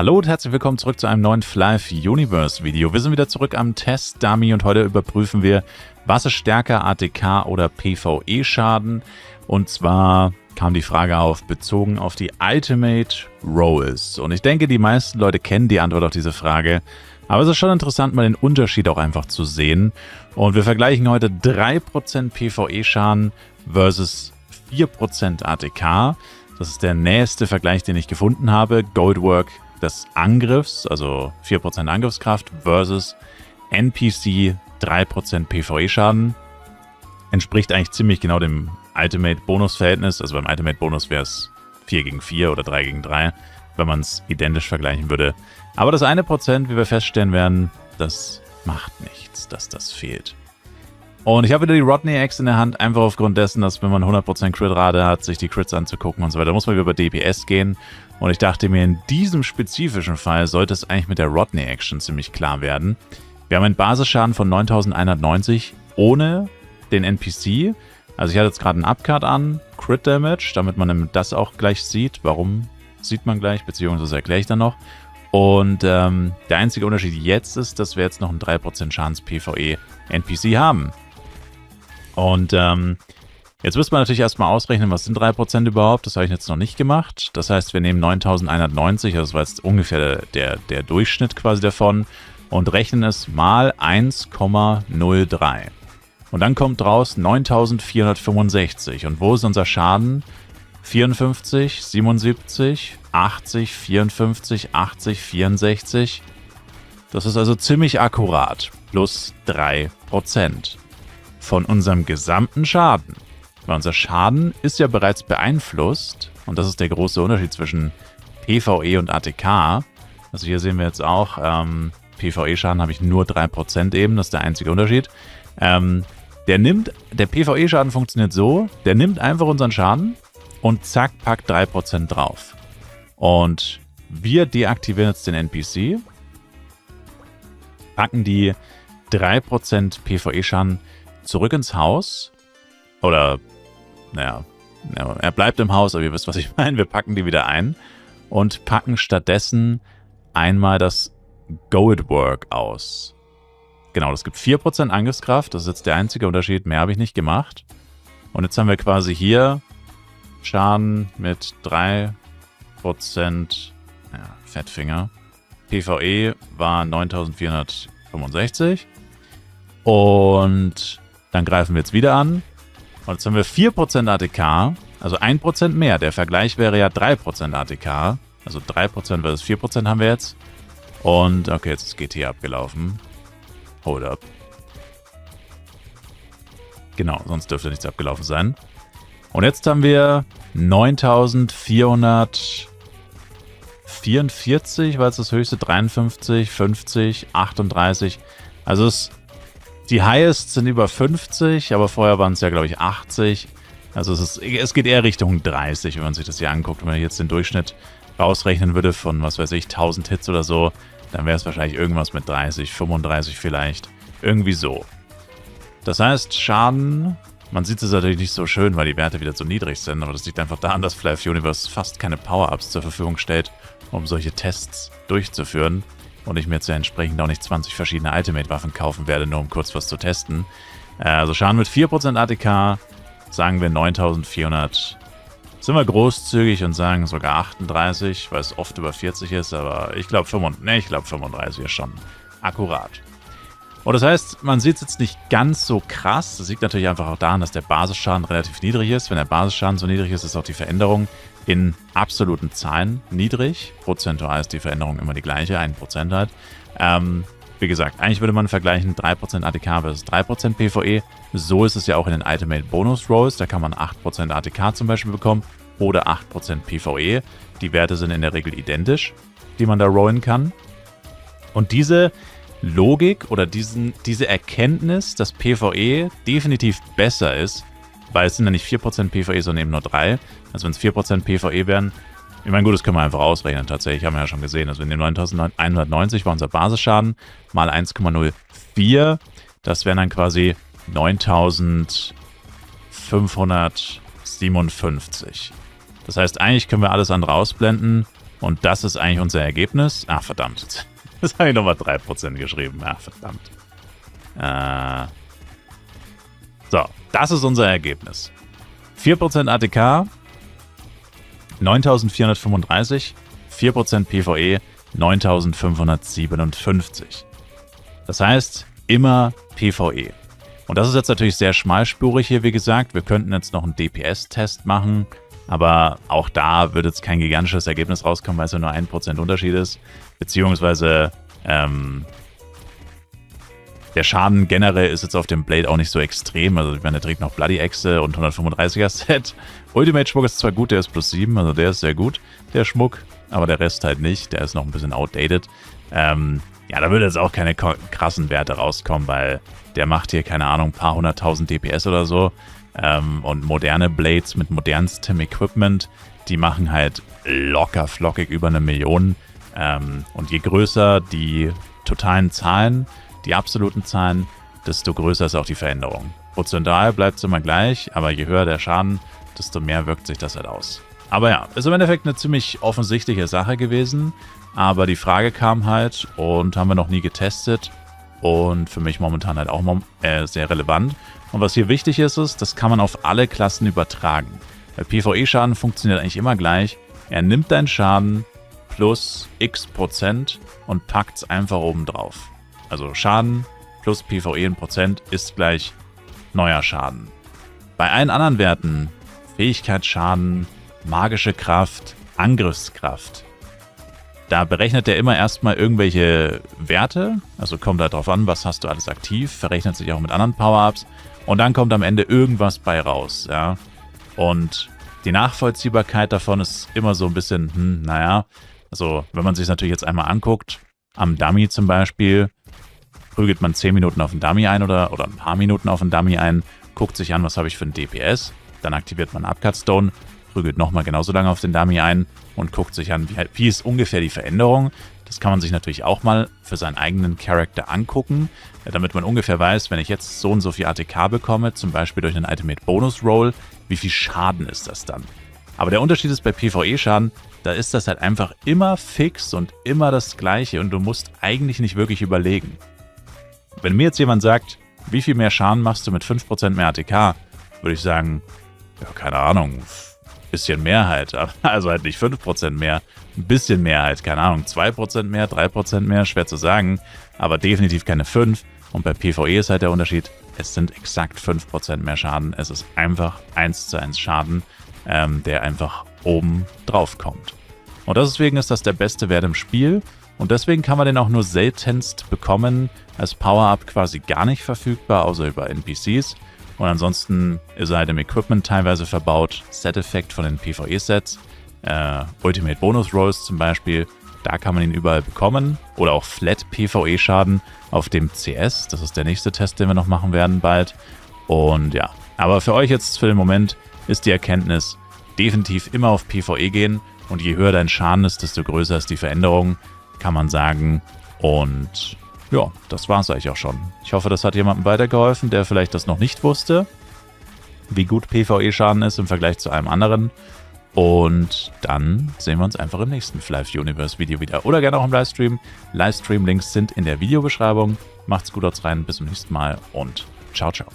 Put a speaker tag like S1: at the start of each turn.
S1: Hallo und herzlich willkommen zurück zu einem neuen Flive Universe Video. Wir sind wieder zurück am Test-Dummy und heute überprüfen wir, was ist stärker, ATK oder PvE-Schaden? Und zwar kam die Frage auf, bezogen auf die Ultimate Rolls. Und ich denke, die meisten Leute kennen die Antwort auf diese Frage. Aber es ist schon interessant, mal den Unterschied auch einfach zu sehen. Und wir vergleichen heute 3% PvE-Schaden versus 4% ATK. Das ist der nächste Vergleich, den ich gefunden habe. Goldwork des Angriffs, also 4% Angriffskraft versus NPC 3% PvE-Schaden. Entspricht eigentlich ziemlich genau dem Ultimate-Bonus-Verhältnis. Also beim Ultimate-Bonus wäre es 4 gegen 4 oder 3 gegen 3, wenn man es identisch vergleichen würde. Aber das 1%, wie wir feststellen werden, das macht nichts, dass das fehlt. Und ich habe wieder die Rodney Axe in der Hand, einfach aufgrund dessen, dass wenn man 100% Crit-Rate hat, sich die Crits anzugucken und so weiter, da muss man über DPS gehen. Und ich dachte mir, in diesem spezifischen Fall sollte es eigentlich mit der Rodney Action ziemlich klar werden. Wir haben einen Basisschaden von 9190 ohne den NPC. Also ich hatte jetzt gerade einen Upcut an, Crit Damage, damit man das auch gleich sieht. Warum sieht man gleich, beziehungsweise erkläre ich dann noch. Und der einzige Unterschied jetzt ist, dass wir jetzt noch einen 3% Schadens-PvE-NPC haben. Und jetzt müssen wir natürlich erstmal ausrechnen, was sind 3% überhaupt. Das habe ich jetzt noch nicht gemacht. Das heißt, wir nehmen 9190, also das war jetzt ungefähr der Durchschnitt quasi davon, und rechnen es mal 1,03. Und dann kommt raus 9465. Und wo ist unser Schaden? 54, 77, 80, 54, 80, 64. Das ist also ziemlich akkurat. Plus 3% von unserem gesamten Schaden. Weil unser Schaden ist ja bereits beeinflusst. Und das ist der große Unterschied zwischen PvE und ATK. Also hier sehen wir jetzt auch, PvE-Schaden habe ich nur 3% eben. Das ist der einzige Unterschied. Der PvE-Schaden funktioniert so, der nimmt einfach unseren Schaden und zack, packt 3% drauf. Und wir deaktivieren jetzt den NPC, packen die 3% PvE-Schaden zurück ins Haus. Oder, naja, er bleibt im Haus, aber ihr wisst, was ich meine. Wir packen die wieder ein und packen stattdessen einmal das Goldwork aus. Genau, das gibt 4% Angriffskraft. Das ist jetzt der einzige Unterschied. Mehr habe ich nicht gemacht. Und jetzt haben wir quasi hier Schaden mit 3%. Ja, Fettfinger. PvE war 9465. Und dann greifen wir jetzt wieder an. Und jetzt haben wir 4% ATK. Also 1% mehr. Der Vergleich wäre ja 3% ATK. Also 3% versus 4% haben wir jetzt. Und okay, jetzt ist GT abgelaufen. Hold up. Genau, sonst dürfte nichts abgelaufen sein. Und jetzt haben wir 9444, war jetzt das höchste, 53, 50, 38. Also die Highest sind über 50, aber vorher waren es ja, glaube ich, 80. Also es geht eher Richtung 30, wenn man sich das hier anguckt. Wenn man jetzt den Durchschnitt rausrechnen würde von, was weiß ich, 1000 Hits oder so, dann wäre es wahrscheinlich irgendwas mit 30, 35 vielleicht. Irgendwie so. Das heißt, Schaden, man sieht es natürlich nicht so schön, weil die Werte wieder zu niedrig sind, aber das liegt einfach daran, dass Flive Universe fast keine Power-Ups zur Verfügung stellt, um solche Tests durchzuführen. Und ich mir jetzt ja entsprechend auch nicht 20 verschiedene Ultimate-Waffen kaufen werde, nur um kurz was zu testen. Also Schaden mit 4% ATK, sagen wir 9400. Sind wir großzügig und sagen sogar 38, weil es oft über 40 ist, aber ich glaube 35 ist schon akkurat. Und das heißt, man sieht es jetzt nicht ganz so krass. Das liegt natürlich einfach auch daran, dass der Basisschaden relativ niedrig ist. Wenn der Basisschaden so niedrig ist, ist auch die Veränderung in absoluten Zahlen niedrig. Prozentual ist die Veränderung immer die gleiche, 1% halt. Wie gesagt, eigentlich würde man vergleichen 3% ATK versus 3% PvE. So ist es ja auch in den Ultimate Bonus Rolls. Da kann man 8% ATK zum Beispiel bekommen oder 8% PvE. Die Werte sind in der Regel identisch, die man da rollen kann. Und diese Logik oder diese Erkenntnis, dass PvE definitiv besser ist, weil es sind ja nicht 4% PvE, sondern eben nur 3. Also wenn es 4% PvE wären, ich meine, gut, das können wir einfach ausrechnen tatsächlich, haben wir ja schon gesehen. Also in den 9190 war unser Basisschaden mal 1,04. Das wären dann quasi 9557. Das heißt, eigentlich können wir alles andere ausblenden. Und das ist eigentlich unser Ergebnis. Ach, verdammt. Das habe ich nochmal 3% geschrieben. Ach, verdammt. So, das ist unser Ergebnis. 4% ATK, 9435. 4% PvE, 9557. Das heißt, immer PvE. Und das ist jetzt natürlich sehr schmalspurig hier, wie gesagt. Wir könnten jetzt noch einen DPS-Test machen, aber auch da wird jetzt kein gigantisches Ergebnis rauskommen, weil es ja nur 1% Unterschied ist. Beziehungsweise der Schaden generell ist jetzt auf dem Blade auch nicht so extrem. Also ich meine, der trägt noch Bloody Echse und 135er Set. Ultimate Schmuck ist zwar gut, der ist +7, also der ist sehr gut, der Schmuck. Aber der Rest halt nicht, der ist noch ein bisschen outdated. Ja, da würde jetzt auch keine krassen Werte rauskommen, weil der macht hier, keine Ahnung, ein paar 100.000 DPS oder so. Und moderne Blades mit modernstem Equipment, die machen halt locker flockig über 1 Million. Und je größer die totalen Zahlen, die absoluten Zahlen, desto größer ist auch die Veränderung. Prozentual bleibt es immer gleich, aber je höher der Schaden, desto mehr wirkt sich das halt aus. Aber ja, ist im Endeffekt eine ziemlich offensichtliche Sache gewesen. Aber die Frage kam halt und haben wir noch nie getestet. Und für mich momentan halt auch sehr relevant. Und was hier wichtig ist, das kann man auf alle Klassen übertragen. Der PvE-Schaden funktioniert eigentlich immer gleich. Er nimmt deinen Schaden plus x% und packt es einfach oben drauf. Also Schaden plus PvE in Prozent ist gleich neuer Schaden. Bei allen anderen Werten, Fähigkeitsschaden, magische Kraft, Angriffskraft, da berechnet er immer erstmal irgendwelche Werte, also kommt halt drauf an, was hast du alles aktiv, verrechnet sich auch mit anderen Power-Ups und dann kommt am Ende irgendwas bei raus, ja. Und die Nachvollziehbarkeit davon ist immer so ein bisschen, naja, also wenn man sich natürlich jetzt einmal anguckt, am Dummy zum Beispiel, prügelt man 10 Minuten auf den Dummy ein oder ein paar Minuten auf den Dummy ein, guckt sich an, was habe ich für ein DPS, dann aktiviert man Upcut Stone, prügelt nochmal genauso lange auf den Dummy ein und guckt sich an, wie ist ungefähr die Veränderung. Das kann man sich natürlich auch mal für seinen eigenen Charakter angucken, damit man ungefähr weiß, wenn ich jetzt so und so viel ATK bekomme, zum Beispiel durch einen Ultimate Bonus Roll, wie viel Schaden ist das dann. Aber der Unterschied ist bei PvE-Schaden, da ist das halt einfach immer fix und immer das Gleiche und du musst eigentlich nicht wirklich überlegen. Wenn mir jetzt jemand sagt, wie viel mehr Schaden machst du mit 5% mehr ATK, würde ich sagen, ja, keine Ahnung, bisschen mehr halt, also halt nicht 5% mehr, ein bisschen mehr halt, keine Ahnung, 2% mehr, 3% mehr, schwer zu sagen, aber definitiv keine 5. Und bei PvE ist halt der Unterschied, es sind exakt 5% mehr Schaden, es ist einfach 1:1 Schaden, der einfach oben drauf kommt. Und deswegen ist das der beste Wert im Spiel und deswegen kann man den auch nur seltenst bekommen, als Power-Up quasi gar nicht verfügbar, außer über NPCs. Und ansonsten ist er halt im Equipment teilweise verbaut. Set-Effekt von den PvE-Sets. Ultimate Bonus Rolls zum Beispiel. Da kann man ihn überall bekommen. Oder auch Flat PvE-Schaden auf dem CS. Das ist der nächste Test, den wir noch machen werden bald. Und ja, aber für euch jetzt für den Moment ist die Erkenntnis, definitiv immer auf PvE gehen. Und je höher dein Schaden ist, desto größer ist die Veränderung, kann man sagen. Und ja, das war es eigentlich auch schon. Ich hoffe, das hat jemandem weitergeholfen, der vielleicht das noch nicht wusste, wie gut PvE-Schaden ist im Vergleich zu allem anderen. Und dann sehen wir uns einfach im nächsten Flive Universe Video wieder. Oder gerne auch im Livestream. Livestream-Links sind in der Videobeschreibung. Macht's gut, haut's rein, bis zum nächsten Mal und ciao, ciao.